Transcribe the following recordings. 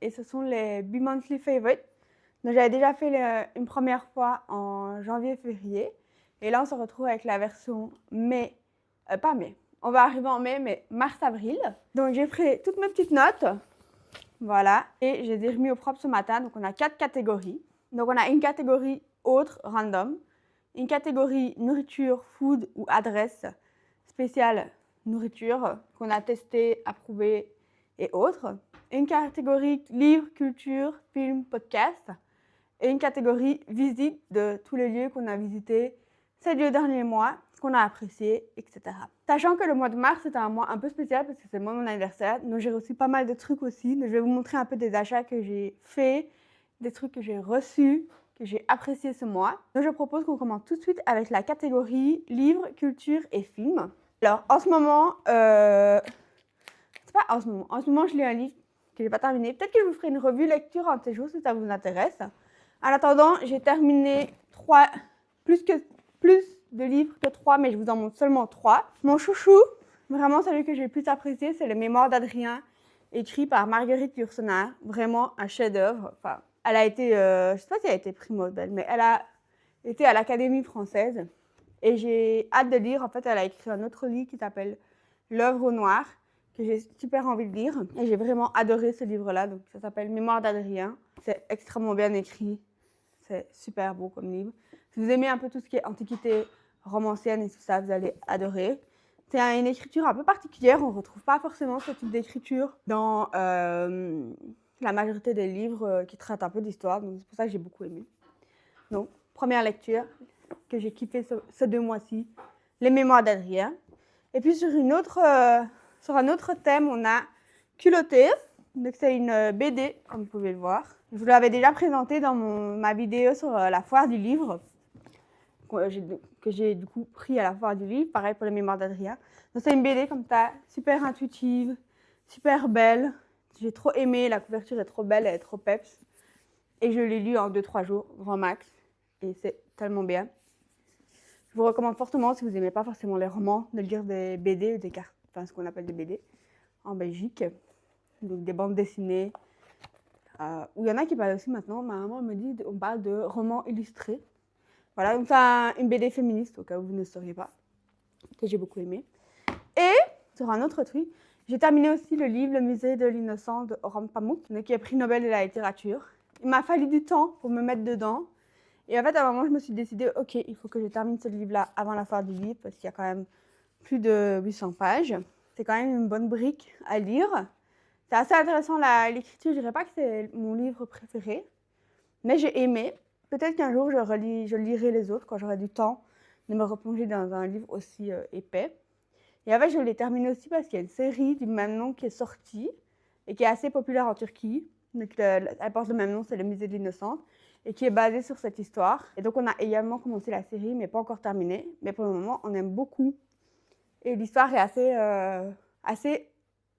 et ce sont les Bi-Monthly Favorites. Donc j'avais déjà fait une première fois en janvier-février et là on se retrouve avec la version pas mai, on va arriver en mai, mais mars-avril. Donc j'ai pris toutes mes petites notes, voilà, et j'ai les remis au propre ce matin. Donc on a 4 catégories. Donc on a une catégorie autre, random, une catégorie nourriture, food ou adresse spéciale nourriture qu'on a testé, approuvé et autres. Une catégorie livres, culture, films, podcasts. Et une catégorie visite de tous les lieux qu'on a visités ces 2 derniers mois, qu'on a appréciés, etc. Sachant que le mois de mars est un mois un peu spécial parce que c'est le mois de mon anniversaire, donc j'ai reçu pas mal de trucs aussi. Donc je vais vous montrer un peu des achats que j'ai faits, des trucs que j'ai reçus, que j'ai appréciés ce mois. Donc je propose qu'on commence tout de suite avec la catégorie livres, culture et films. Alors en ce moment, c'est pas en ce moment je lis un livre que j'ai pas terminé. Peut-être que je vous ferai une revue lecture en ces jours si ça vous intéresse. En attendant, j'ai terminé plus de livres que 3, mais je vous en montre seulement 3. Mon chouchou, vraiment celui que j'ai le plus apprécié, c'est Le Mémoire d'Adrien, écrit par Marguerite Yourcenar. Vraiment un chef-d'œuvre. Enfin, elle a été, je sais pas si elle a été prix Nobel, mais elle a été à l'Académie française. Et j'ai hâte de lire. En fait, elle a écrit un autre livre qui s'appelle L'œuvre au noir, que j'ai super envie de lire. Et j'ai vraiment adoré ce livre-là. Donc, ça s'appelle Mémoire d'Adrien. C'est extrêmement bien écrit. C'est super beau comme livre. Si vous aimez un peu tout ce qui est antiquité romancienne et tout ça, vous allez adorer. C'est une écriture un peu particulière. On ne retrouve pas forcément ce type d'écriture dans la majorité des livres qui traitent un peu d'histoire. Donc, c'est pour ça que j'ai beaucoup aimé. Donc, première lecture que j'ai kiffé ce 2 mois-ci, Les Mémoires d'Adrien. Et puis, sur un autre thème, on a Culotté. Donc, c'est une BD, comme vous pouvez le voir. Je vous l'avais déjà présenté dans ma vidéo sur la foire du livre, que j'ai du coup pris à la foire du livre, pareil pour Les Mémoires d'Adrien. Donc, c'est une BD comme ça, super intuitive, super belle. J'ai trop aimé, la couverture est trop belle, elle est trop peps. Et je l'ai lu en 2-3 jours, grand max. Et c'est tellement bien. Je vous recommande fortement, si vous n'aimez pas forcément les romans, de lire des BD ou des cartes, enfin ce qu'on appelle des BD en Belgique. Donc des bandes dessinées. Où il y en a qui parlent aussi maintenant. Ma maman me dit on parle de romans illustrés. Voilà, donc c'est une BD féministe, au cas où vous ne sauriez pas, que j'ai beaucoup aimé. Et sur un autre truc, j'ai terminé aussi le livre Le Musée de l'innocent de Orhan Pamuk, qui est prix Nobel de la littérature. Il m'a fallu du temps pour me mettre dedans. Et en fait, à un moment, je me suis décidée, ok, il faut que je termine ce livre-là avant la foire du livre, parce qu'il y a quand même plus de 800 pages. C'est quand même une bonne brique à lire. C'est assez intéressant l'écriture, je dirais pas que c'est mon livre préféré, mais j'ai aimé. Peut-être qu'un jour, je lirai les autres quand j'aurai du temps de me replonger dans un livre aussi épais. Et en fait, je l'ai terminé aussi parce qu'il y a une série du même nom qui est sortie et qui est assez populaire en Turquie. Donc, elle porte le même nom, c'est Le Musée de l'innocence, et qui est basée sur cette histoire. Et donc, on a également commencé la série, mais pas encore terminée. Mais pour le moment, on aime beaucoup. Et l'histoire est assez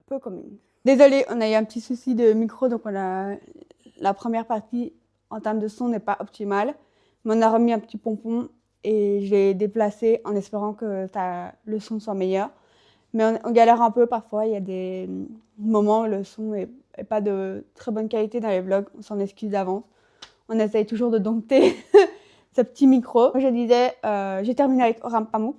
peu commune. Désolée, on a eu un petit souci de micro, donc la première partie en termes de son n'est pas optimale. Mais on a remis un petit pompon et je l'ai déplacé en espérant que le son soit meilleur. Mais on galère un peu parfois, il y a des moments où le son n'est pas de très bonne qualité dans les vlogs, on s'en excuse d'avance. On essaye toujours de dompter ce petit micro. Je disais, j'ai terminé avec Orhan Pamuk.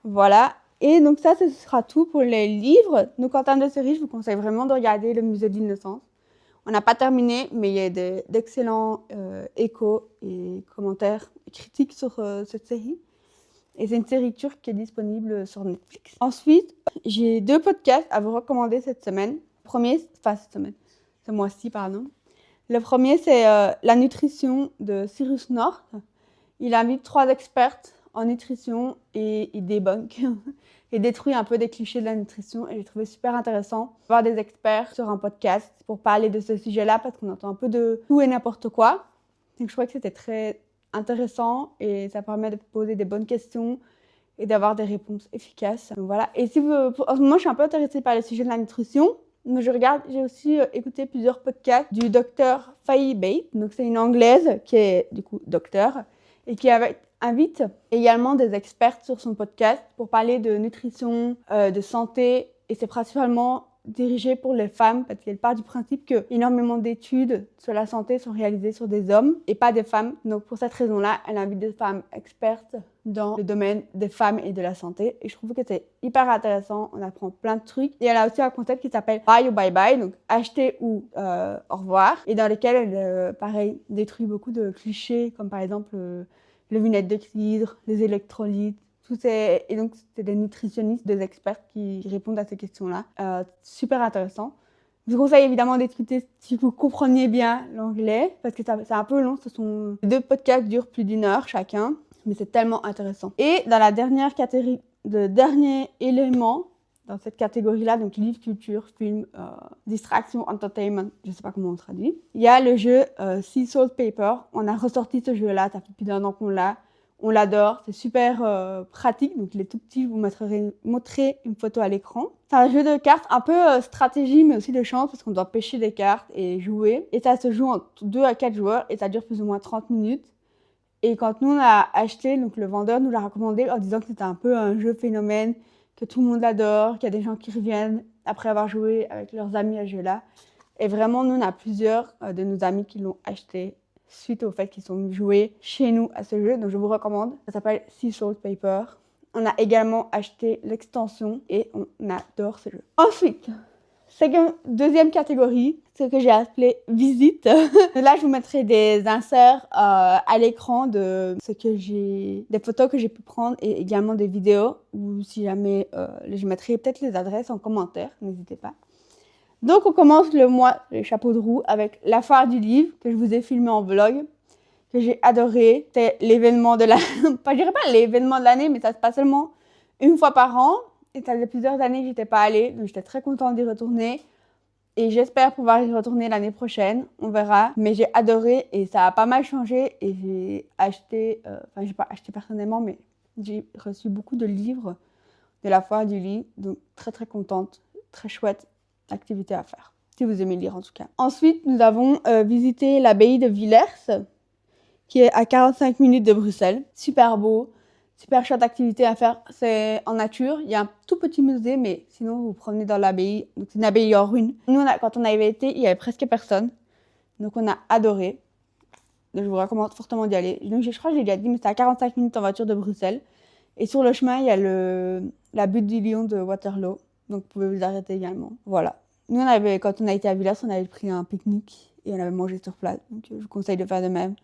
Voilà. Et donc ça, ce sera tout pour les livres. Donc en termes de série, je vous conseille vraiment de regarder Le Musée de l'innocence. On n'a pas terminé, mais il y a d'excellents échos et commentaires et critiques sur cette série. Et c'est une série turque qui est disponible sur Netflix. Ensuite, j'ai 2 podcasts à vous recommander cette semaine. Ce mois-ci, pardon. Le premier, c'est La nutrition de Cyrus North. Il invite 3 expertes en nutrition et il débunk et détruit un peu des clichés de la nutrition. Et j'ai trouvé super intéressant de voir des experts sur un podcast pour parler de ce sujet-là parce qu'on entend un peu de tout et n'importe quoi. Donc je trouvais que c'était très intéressant et ça permet de poser des bonnes questions et d'avoir des réponses efficaces. Donc voilà. Et en ce moment, je suis un peu intéressée par le sujet de la nutrition. Mais j'ai aussi écouté plusieurs podcasts du docteur Faye Bate. Donc c'est une Anglaise qui est du coup docteur et qui invite également des experts sur son podcast pour parler de nutrition, de santé. Et c'est principalement dirigée pour les femmes parce qu'elle part du principe que énormément d'études sur la santé sont réalisées sur des hommes et pas des femmes. Donc pour cette raison-là, elle invite des femmes expertes dans le domaine des femmes et de la santé. Et je trouve que c'est hyper intéressant, on apprend plein de trucs. Et elle a aussi un concept qui s'appelle Buy ou Bye Bye, donc acheter ou au revoir, et dans lequel elle, pareil, détruit beaucoup de clichés, comme par exemple les lunettes de cidre, les électrolytes. Et donc, c'est des nutritionnistes, des experts qui répondent à ces questions-là. Super intéressant. Je vous conseille évidemment d'écouter si vous compreniez bien l'anglais, parce que c'est un peu long. Ce sont 2 podcasts durent plus d'1 heure chacun, mais c'est tellement intéressant. Et dans la dernière catégorie, le dernier élément dans cette catégorie-là, donc livre, culture, film, distraction, entertainment, je ne sais pas comment on traduit, il y a le jeu Sea Salt Paper. On a ressorti ce jeu-là, ça fait plus d'1 an qu'on l'a. On l'adore, c'est super pratique, donc il est tout petit, je vous montrerai une photo à l'écran. C'est un jeu de cartes un peu stratégie, mais aussi de chance, parce qu'on doit pêcher des cartes et jouer. Et ça se joue entre 2 à 4 joueurs, et ça dure plus ou moins 30 minutes. Et quand nous on a acheté, donc le vendeur nous l'a recommandé en disant que c'était un peu un jeu phénomène, que tout le monde l'adore, qu'il y a des gens qui reviennent après avoir joué avec leurs amis à ce jeu-là. Et vraiment, nous on a plusieurs de nos amis qui l'ont acheté suite au fait qu'ils sont venus jouer chez nous à ce jeu, donc je vous recommande. Ça s'appelle Sea Salt Paper. On a également acheté l'extension et on adore ce jeu. Ensuite, deuxième catégorie, ce que j'ai appelé visite. Là, je vous mettrai des inserts à l'écran de des photos que j'ai pu prendre et également des vidéos, ou si jamais, je mettrai peut-être les adresses en commentaire, n'hésitez pas. Donc, on commence le mois, les chapeaux de roue, avec la foire du livre que je vous ai filmé en vlog, que j'ai adoré. C'était l'événement de je dirais pas l'événement de l'année, mais ça se passe seulement une fois par an. Et ça faisait plusieurs années que j'étais pas allée, donc j'étais très contente d'y retourner. Et j'espère pouvoir y retourner l'année prochaine, on verra. Mais j'ai adoré et ça a pas mal changé. Et j'ai acheté, j'ai pas acheté personnellement, mais j'ai reçu beaucoup de livres de la foire du livre. Donc très très contente, très chouette activité à faire, si vous aimez lire en tout cas. Ensuite, nous avons visité l'abbaye de Villers, qui est à 45 minutes de Bruxelles. Super beau, super chouette activité à faire. C'est en nature, il y a un tout petit musée, mais sinon vous vous promenez dans l'abbaye. Donc c'est une abbaye en ruine. Nous, quand on avait été, il y avait presque personne. Donc on a adoré. Donc, je vous recommande fortement d'y aller. Donc je crois que j'ai déjà dit, mais c'est à 45 minutes en voiture de Bruxelles. Et sur le chemin, il y a la butte du lion de Waterloo. Donc, vous pouvez vous arrêter également. Voilà. Nous, quand on a été à Villers, on avait pris un pique-nique et on avait mangé sur place. Donc, je vous conseille de faire de même.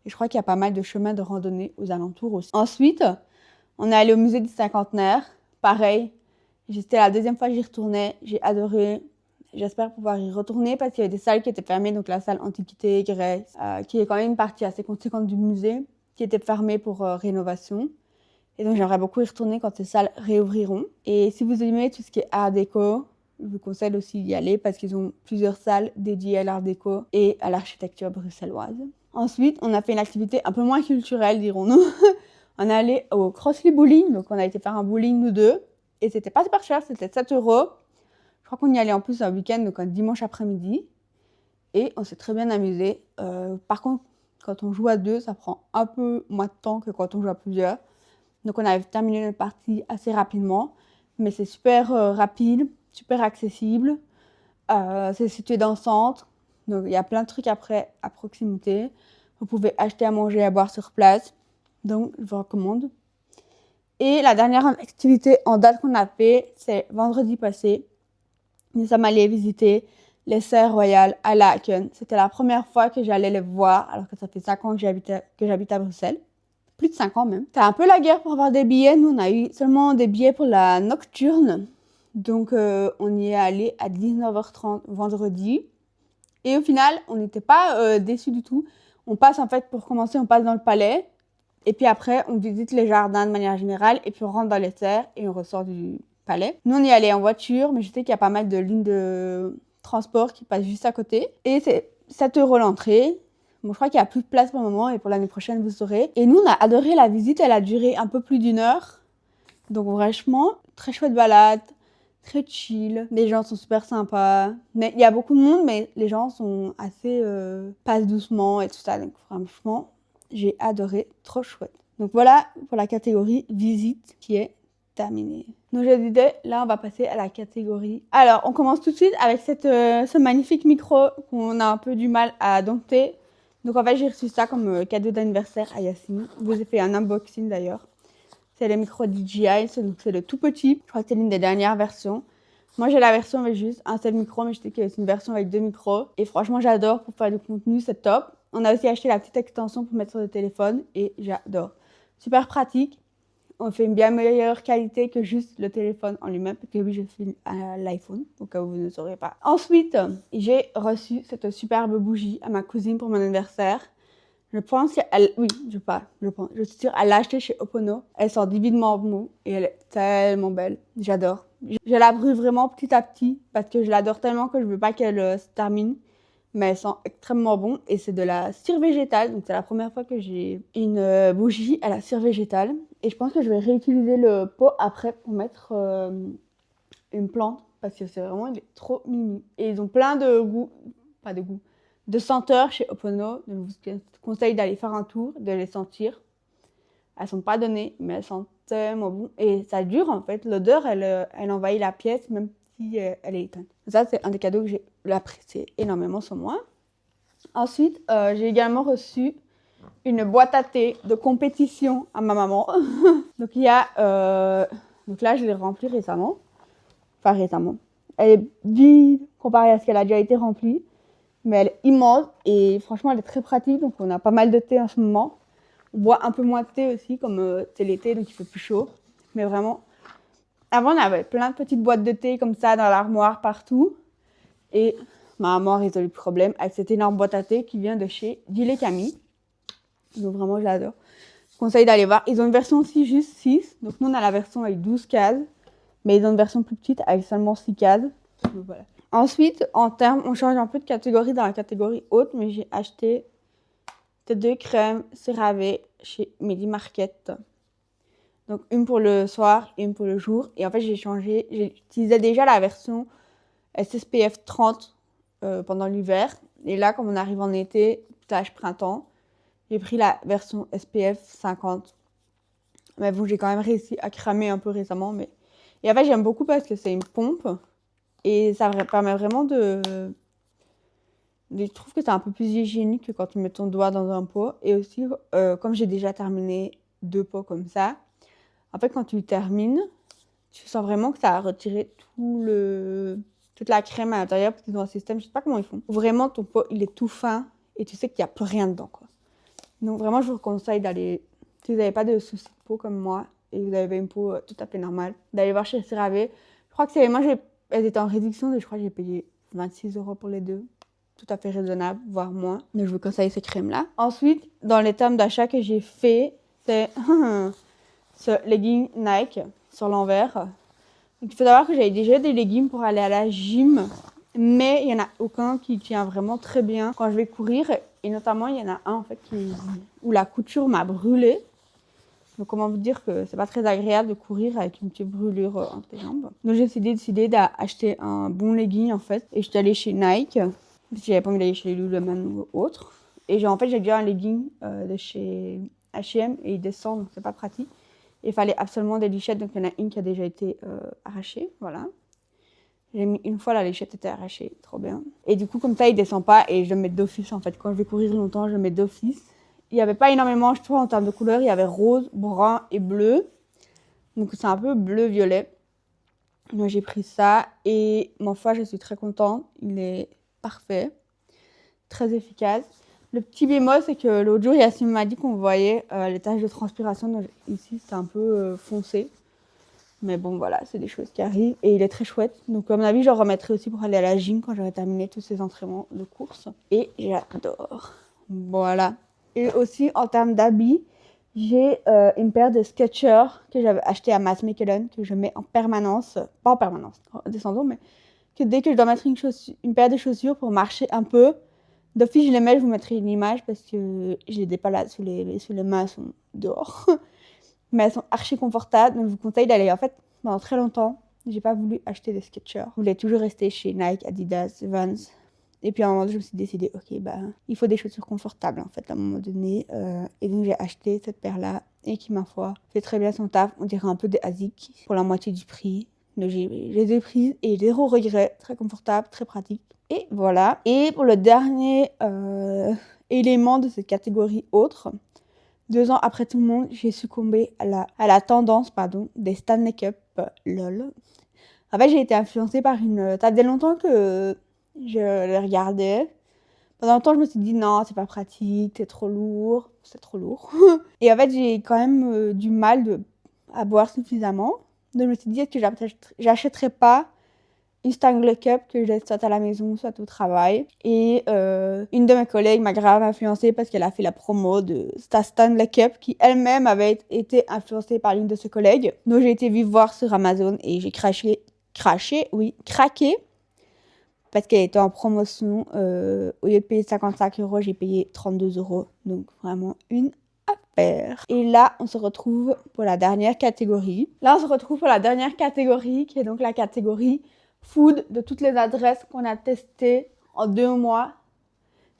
Et je crois qu'il y a pas mal de chemins de randonnée aux alentours aussi. Ensuite, on est allé au musée du cinquantenaire. Pareil, c'était la deuxième fois que j'y retournais. J'ai adoré. J'espère pouvoir y retourner parce qu'il y avait des salles qui étaient fermées. Donc, la salle Antiquité, Grèce, qui est quand même une partie assez conséquente du musée, qui était fermée pour rénovation. Et donc, j'aimerais beaucoup y retourner quand ces salles réouvriront. Et si vous aimez tout ce qui est art déco, je vous conseille aussi d'y aller parce qu'ils ont plusieurs salles dédiées à l'art déco et à l'architecture bruxelloise. Ensuite, on a fait une activité un peu moins culturelle, dirons-nous. On est allé au Crossley Bowling, donc on a été faire un bowling nous deux. Et c'était pas super cher, c'était 7 €. Je crois qu'on y allait en plus un week-end, donc un dimanche après-midi. Et on s'est très bien amusé. Par contre, quand on joue à 2, ça prend un peu moins de temps que quand on joue à plusieurs. Donc, on avait terminé notre partie assez rapidement, mais c'est super rapide, super accessible. C'est situé dans le centre, donc il y a plein de trucs après à proximité. Vous pouvez acheter à manger et à boire sur place, donc je vous recommande. Et la dernière activité en date qu'on a fait, c'est vendredi passé. Nous sommes allés visiter les Serres Royales à Laken. C'était la première fois que j'allais les voir, alors que ça fait 5 ans que j'habite à Bruxelles. Plus de 5 ans même. C'était un peu la guerre pour avoir des billets. Nous, on a eu seulement des billets pour la nocturne. Donc, on y est allé à 19h30 vendredi. Et au final, on n'était pas déçus du tout. On passe, en fait, pour commencer, on passe dans le palais. Et puis après, on visite les jardins de manière générale. Et puis, on rentre dans les serres et on ressort du palais. Nous, on y est allé en voiture, mais je sais qu'il y a pas mal de lignes de transport qui passent juste à côté. Et c'est 7 € l'entrée. Bon, je crois qu'il n'y a plus de place pour le moment et pour l'année prochaine, vous saurez. Et nous, on a adoré la visite. Elle a duré un peu plus d'1 heure. Donc, franchement, très chouette balade, très chill. Les gens sont super sympas. Mais il y a beaucoup de monde, mais les gens sont assez... passent doucement et tout ça. Donc, franchement, j'ai adoré. Trop chouette. Donc, voilà pour la catégorie visite qui est terminé. Donc je disais, là on va passer à la catégorie. Alors on commence tout de suite avec ce magnifique micro qu'on a un peu du mal à dompter. Donc en fait j'ai reçu ça comme cadeau d'anniversaire à Yacine. Je vous ai fait un unboxing d'ailleurs. C'est le micro DJI, donc c'est le tout petit. Je crois que c'est l'une des dernières versions. Moi j'ai la version avec juste un seul micro, mais je sais qu'il y a une version avec 2 micros. Et franchement j'adore pour faire du contenu, c'est top. On a aussi acheté la petite extension pour mettre sur le téléphone et j'adore. Super pratique. On fait une bien meilleure qualité que juste le téléphone en lui-même, parce que oui, je filme à l'iPhone, au cas où vous ne saurez pas. Ensuite, j'ai reçu cette superbe bougie à ma cousine pour mon anniversaire. Je pense qu'elle, oui, je suis sûre, elle l'a achetée chez Opono. Elle sort divinement mou et elle est tellement belle. J'adore. Je la brûle vraiment petit à petit parce que je l'adore tellement que je veux pas qu'elle se termine. Mais elles sont extrêmement bon et c'est de la cire végétale. Donc c'est la première fois que j'ai une bougie à la cire végétale. Et je pense que je vais réutiliser le pot après pour mettre une plante parce que c'est vraiment, il est trop mimi. Et ils ont plein de goûts, pas de goûts, de senteurs chez Opono. Donc je vous conseille d'aller faire un tour, de les sentir. Elles sont pas données, mais elles sentent tellement bon. Et ça dure en fait, l'odeur elle envahit la pièce même si elle est éteinte. Ça c'est un des cadeaux que j'ai apprécié énormément sur moi. Ensuite, j'ai également reçu une boîte à thé de compétition à ma maman. Donc il y a, donc là je l'ai remplie récemment. Enfin récemment. Elle est vide comparée à ce qu'elle a déjà été remplie. Mais elle est immense et franchement elle est très pratique. Donc on a pas mal de thé en ce moment. On boit un peu moins de thé aussi, comme c'est l'été donc il fait plus chaud. Mais vraiment, avant on avait plein de petites boîtes de thé comme ça dans l'armoire partout. Et ma maman a résolu le problème avec cette énorme boîte à thé qui vient de chez Gilles Camille. Donc vraiment je l'adore. Je conseille d'aller voir. Ils ont une version aussi juste 6. Donc nous on a la version avec 12 cases. Mais ils ont une version plus petite avec seulement 6 cases. Donc voilà. Ensuite, en termes, on change un peu de catégorie dans la catégorie haute, mais j'ai acheté ces 2 crèmes CeraVe chez Medi Market. Donc une pour le soir et une pour le jour. Et en fait, j'utilisais déjà la version SPF 30 pendant l'hiver. Et là, comme on arrive en été, stage printemps, j'ai pris la version SPF 50. Mais bon, j'ai quand même réussi à cramer un peu récemment. Et en fait, j'aime beaucoup parce que c'est une pompe. Et ça permet vraiment de... Je trouve que c'est un peu plus hygiénique que quand tu mets ton doigt dans un pot. Et aussi, comme j'ai déjà terminé 2 pots comme ça, en fait, quand tu termines, tu sens vraiment que ça a retiré toute la crème à l'intérieur parce qu'ils ont un système, je sais pas comment ils font. Vraiment, ton pot, il est tout fin et tu sais qu'il n'y a plus rien dedans, quoi. Donc vraiment, je vous conseille d'aller, si vous n'avez pas de soucis de peau comme moi et vous avez une peau tout à fait normale, d'aller voir chez CeraVe. Je crois que elles étaient en réduction, donc je crois que j'ai payé 26 € pour les 2. Tout à fait raisonnable, voire moins. Donc je vous conseille ces crèmes-là. Ensuite, dans les termes d'achat que j'ai fait, c'est ce legging Nike sur l'envers. Donc, il faut savoir que j'avais déjà des leggings pour aller à la gym, mais il n'y en a aucun qui tient vraiment très bien quand je vais courir. Et notamment, il y en a un en fait où la couture m'a brûlée. Donc comment vous dire que c'est pas très agréable de courir avec une petite brûlure entre les jambes. Donc j'ai décidé d'acheter un bon legging en fait. Et je suis allée chez Nike, parce que j'avais pas envie d'aller chez Lululemon ou autre. Et en fait j'ai déjà un legging de chez H&M et il descend, donc c'est pas pratique. Il fallait absolument des lichettes, donc il y en a une qui a déjà été arrachée, voilà. J'ai mis une fois, la lichette était arrachée, trop bien. Et du coup, comme ça, il descend pas et je le mets d'office en fait. Quand je vais courir longtemps, je le mets d'office. Il n'y avait pas énormément, je trouve, en termes de couleurs. Il y avait rose, brun et bleu. Donc c'est un peu bleu-violet. Moi, j'ai pris ça et ma foi, je suis très contente. Il est parfait, très efficace. Le petit bémol, c'est que l'autre jour, Yacine m'a dit qu'on voyait les taches de transpiration. Donc, ici, c'est un peu foncé. Mais bon, voilà, c'est des choses qui arrivent. Et il est très chouette. Donc, à mon avis, je le remettrai aussi pour aller à la gym quand j'aurai terminé tous ces entraînements de course. Et j'adore. Voilà. Et aussi, en termes d'habits, j'ai une paire de Skechers que j'avais acheté à Mass Mechelen, que je mets en permanence. Pas en permanence, descendons, mais que dès que je dois mettre une paire de chaussures pour marcher un peu, d'office, je les mets, je vous mettrai une image parce que je les ai pas là sous les mains, elles sont dehors. Mais elles sont archi confortables, donc je vous conseille d'aller. En fait, pendant très longtemps, j'ai pas voulu acheter des Skechers. Je voulais toujours rester chez Nike, Adidas, Vans. Et puis à un moment donné, je me suis décidée, ok, bah, il faut des chaussures confortables en fait à un moment donné. Et donc j'ai acheté cette paire-là et qui, ma foi, fait très bien son taf. On dirait un peu des ASIC pour la moitié du prix. Donc, je les ai prises et zéro regret. Très confortable, très pratique. Et voilà. Et pour le dernier élément de cette catégorie autre, 2 ans après tout le monde, j'ai succombé à la tendance des Stanley Cup. Lol. En fait, j'ai été influencée par une... Ça faisait longtemps que je les regardais. Pendant longtemps, je me suis dit non, c'est pas pratique, c'est trop lourd. C'est trop lourd. Et en fait, j'ai quand même du mal à boire suffisamment. Donc, je me suis dit, est-ce que j'achèterais pas une Stanley Cup que j'ai soit à la maison, soit au travail. Et une de mes collègues m'a grave influencée parce qu'elle a fait la promo de sa Stanley Cup qui elle-même avait été influencée par l'une de ses collègues. Donc, j'ai été vivre voir sur Amazon et j'ai craqué. Parce qu'elle était en promotion. Au lieu de payer 55 €, j'ai payé 32 €. Donc, vraiment une affaire. Et là, on se retrouve pour la dernière catégorie. Qui est donc la catégorie food de toutes les adresses qu'on a testées en 2 mois.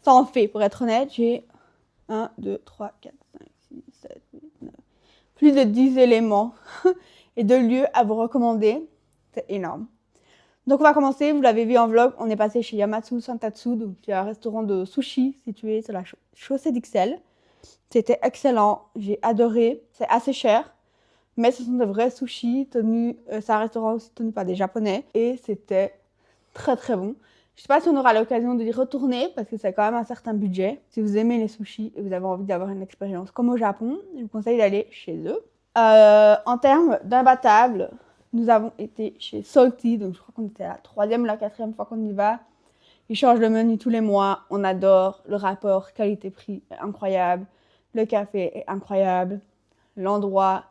Ça en fait, pour être honnête, j'ai 1, 2, 3, 4, 5, 6, 7, 8, 9. Plus de 10 éléments et de lieux à vous recommander. C'est énorme. Donc on va commencer, vous l'avez vu en vlog, on est passé chez Yamatsu Santatsu, donc c'est un restaurant de sushi situé sur la chaussée d'Ixelles. C'était excellent, j'ai adoré, c'est assez cher, mais ce sont de vrais sushis tenus, c'est un restaurant aussi tenu par des japonais, et c'était très très bon. Je sais pas si on aura l'occasion de y retourner, parce que c'est quand même un certain budget. Si vous aimez les sushis et vous avez envie d'avoir une expérience comme au Japon, je vous conseille d'aller chez eux. En termes d'imbattable, nous avons été chez Salty, donc je crois qu'on était la 3e ou la 4e fois qu'on y va. Ils changent le menu tous les mois, on adore. Le rapport qualité-prix est incroyable. Le café est incroyable. L'endroit,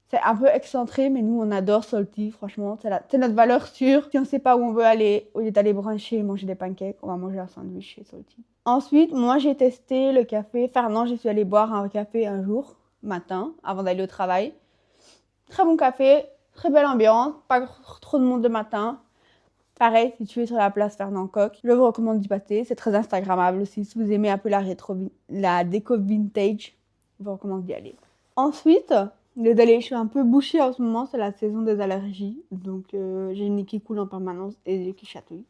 c'est un peu excentré, mais nous, on adore Salty, franchement. C'est notre valeur sûre. Si on ne sait pas où on veut aller, au lieu d'aller bruncher et manger des pancakes, on va manger un sandwich chez Salty. Ensuite, moi, j'ai testé le café Fernand. Je suis allée boire un café un jour, matin, avant d'aller au travail. Très bon café. Très belle ambiance, pas trop de monde le matin. Pareil, si tu es sur la place Fernand Coq, je vous recommande d'y passer. C'est très instagrammable aussi. Si vous aimez un peu la déco vintage, je vous recommande d'y aller. Ensuite, désolée, je suis un peu bouchée en ce moment. C'est la saison des allergies. Donc, j'ai une nez qui coule en permanence et des yeux qui chatouillent.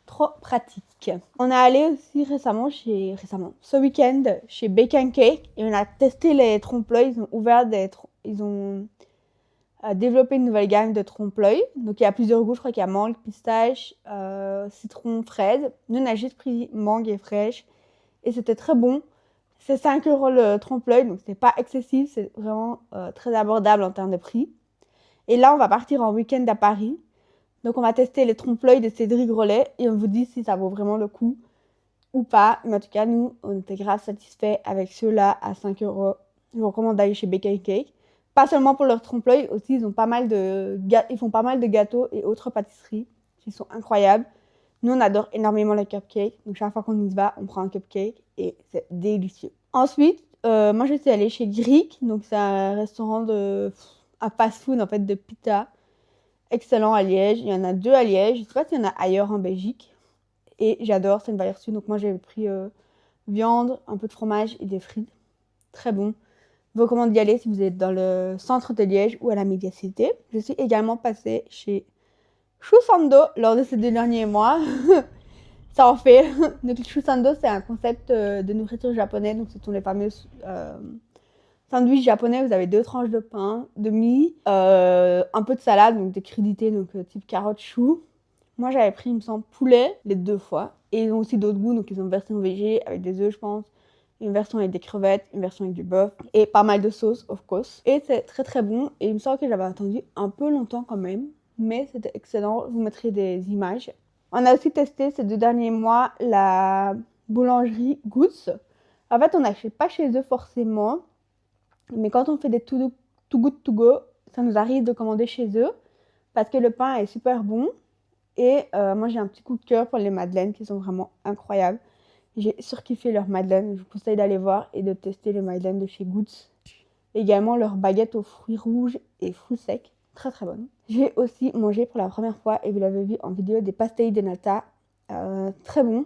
Trop pratique. On est allé aussi ce week-end, chez Bake and Cake. Et on a testé les trompe-l'œil. Ils ont développer une nouvelle gamme de trompe-l'œil. Donc il y a plusieurs goûts, je crois qu'il y a mangue, pistache, citron, fraise. Nous on a juste pris mangue et fraîche et c'était très bon. C'est 5 € le trompe-l'œil, donc c'est pas excessif, c'est vraiment très abordable en termes de prix. Et là on va partir en week-end à Paris. Donc on va tester les trompe-l'œil de Cédric Grolet et on vous dit si ça vaut vraiment le coup ou pas. Mais en tout cas nous on était grave satisfaits avec ceux-là à 5 €. Je vous recommande d'aller chez Bake and Cake. Pas seulement pour leur trompe-l'œil, aussi ils font pas mal de gâteaux et autres pâtisseries qui sont incroyables. Nous on adore énormément les cupcakes, donc chaque fois qu'on y va, on prend un cupcake et c'est délicieux. Ensuite, moi je suis allée chez Greek, donc c'est un restaurant à fast-food en fait de pizza, excellent à Liège. Il y en a 2 à Liège, je sais pas s'il y en a ailleurs en Belgique. Et j'adore, c'est une valeur sûre. Donc moi j'ai pris viande, un peu de fromage et des frites, très bon. Je vous recommande d'y aller si vous êtes dans le centre de Liège ou à la Médiacité. Je suis également passée chez Chusando lors de ces 2 derniers mois. Ça en fait. Donc Chusando, c'est un concept de nourriture japonais. Donc ce sont les fameux sandwichs japonais. Vous avez 2 tranches de pain, de mie, un peu de salade, donc des crudités, donc type carottes, choux. Moi j'avais pris, il me semble, poulet les 2 fois. Et ils ont aussi d'autres goûts, donc ils ont une version végé avec des œufs, je pense. Une version avec des crevettes, une version avec du bœuf et pas mal de sauce, of course. Et c'est très très bon. Et il me semble que j'avais attendu un peu longtemps quand même, mais c'était excellent. Je vous mettrai des images. On a aussi testé ces 2 derniers mois la boulangerie Goods. En fait, on n'achète pas chez eux forcément, mais quand on fait des too good to go, ça nous arrive de commander chez eux parce que le pain est super bon. Et moi, j'ai un petit coup de cœur pour les madeleines qui sont vraiment incroyables. J'ai surkiffé leurs madeleines. Je vous conseille d'aller voir et de tester les madeleines de chez Goods. Également leurs baguettes aux fruits rouges et fruits secs. Très très bonnes. J'ai aussi mangé pour la première fois, et vous l'avez vu en vidéo, des pastéis de nata. Très bon.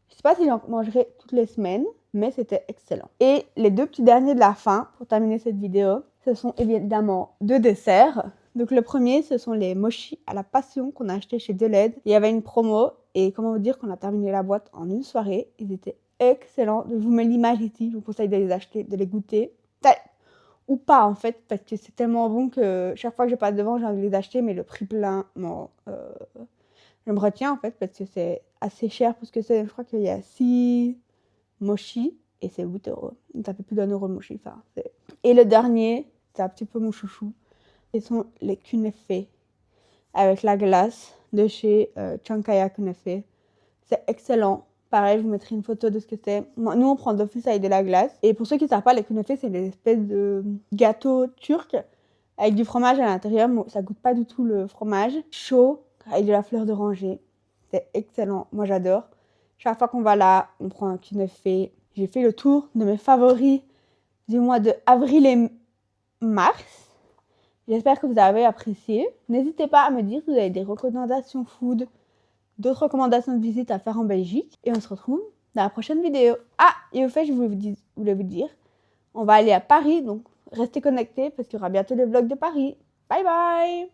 Je sais pas si j'en mangerai toutes les semaines. mais c'était excellent. Et les deux petits derniers de la fin, pour terminer cette vidéo, ce sont évidemment 2 desserts. Donc le premier, ce sont les mochis à la passion qu'on a acheté chez Deleuze. Il y avait une promo et comment vous dire qu'on a terminé la boîte en une soirée. Ils étaient excellents. Je vous mets l'image ici, je vous conseille de les acheter, de les goûter. Ou pas en fait, parce que c'est tellement bon que chaque fois que je passe devant, j'ai envie de les acheter, mais le prix plein, je me retiens en fait, parce que c'est assez cher, parce que je crois qu'il y a 6 mochi et c'est 8 €. Donc ça fait plus d'1 € le mochi. Enfin, et le dernier, c'est un petit peu mon chouchou. Ce sont les kunefé avec la glace de chez Chankaya Kunefé. C'est excellent. Pareil, je vous mettrai une photo de ce que c'est. Nous, on prend d'office avec de la glace. Et pour ceux qui ne savent pas, les kunefé, c'est une espèce de gâteau turc avec du fromage à l'intérieur. Ça goûte pas du tout le fromage. Chaud, avec de la fleur d'oranger. C'est excellent. Moi, j'adore. Chaque fois qu'on va là, on prend un kunefé. J'ai fait le tour de mes favoris du mois de avril et mars. J'espère que vous avez apprécié. N'hésitez pas à me dire si vous avez des recommandations food, d'autres recommandations de visite à faire en Belgique. Et on se retrouve dans la prochaine vidéo. Ah, et au fait, je voulais vous dire, on va aller à Paris, donc restez connectés parce qu'il y aura bientôt le vlog de Paris. Bye bye!